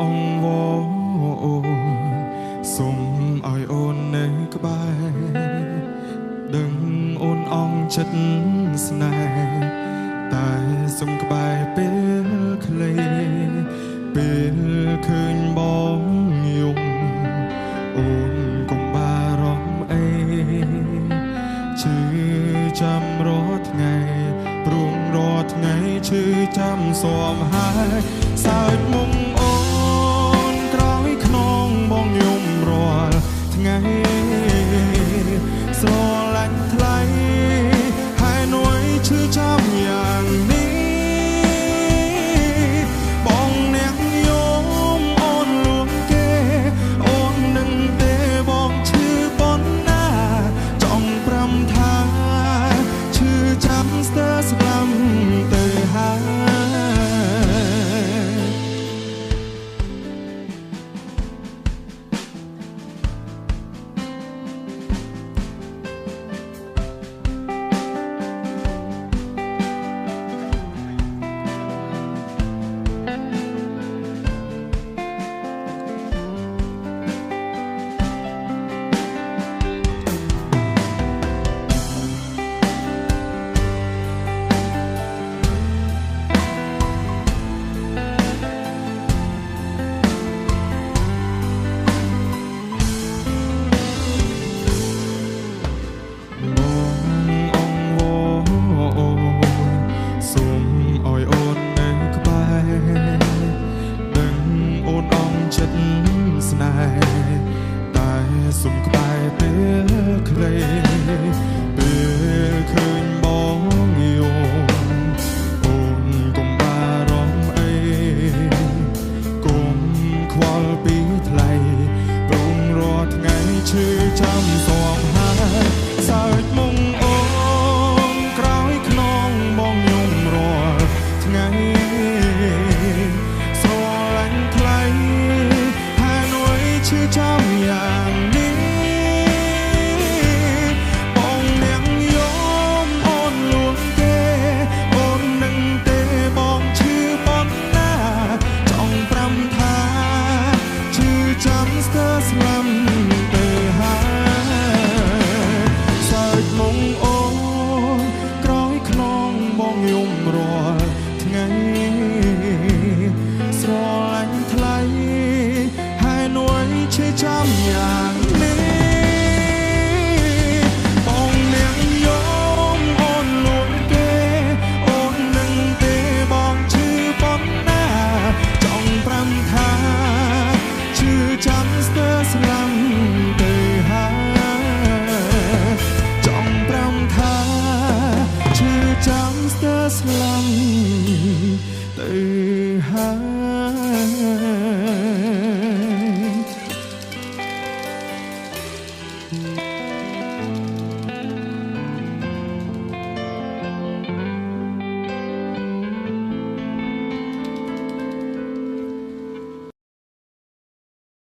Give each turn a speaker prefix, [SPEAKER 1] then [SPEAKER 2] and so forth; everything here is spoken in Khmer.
[SPEAKER 1] អងវអូនសុំឲ្យអូននៅក្បែរដឹងអូនអងចិត្តស្នេហ៍តែសុំក្បែរពេលខ្លីពេលឃើញបងយំអូនកុំបារម្ភអីឈឺចាំរាល់ថ្ងៃព្រមរាល់ថ្ងៃឈឺចាំស៊ាំហើយសើចមុំអូនក្រោយខ្នងបងយំរាល់ថ្ងៃស្រឡាញ់ថ្លៃហើយនួយឈឺចាំយ៉ាងនេះបងអ្នកយំអូនលួងគេអូននឹងទេបងឈឺប៉ុណ្ណាចង់ប្រាំថាឈឺចាំស្ទើរស្លាប់ទៅហើយស្នេហ៍តែសុំក្បែរពេលខ្លីពេលឃើញបងយំអូនកុំបារម្ភអីកុំខ្វល់ពីថ្លៃព្រមរាល់ថ្ងៃឈឺចាំស៊ាំហើយសើចមុំអូនក្រោយខ្នងបងយំរាល់ថ្ងៃស្រឡាញ់ថ្លៃឈឺចាំយ៉ាងនេះបងអ្នកយំអូនលួងគេអូននឹងទេបងឈឺប៉ុណ្ណាចង់ប្រាំថាឈឺចាំស្ទើរស្លាប់ទៅហើយសើចមុំអូនក្រោយខ្នងបងយំរាល់ថ្ងៃស្រឡាញ់ថ្លៃឈឺចាំយ៉ាង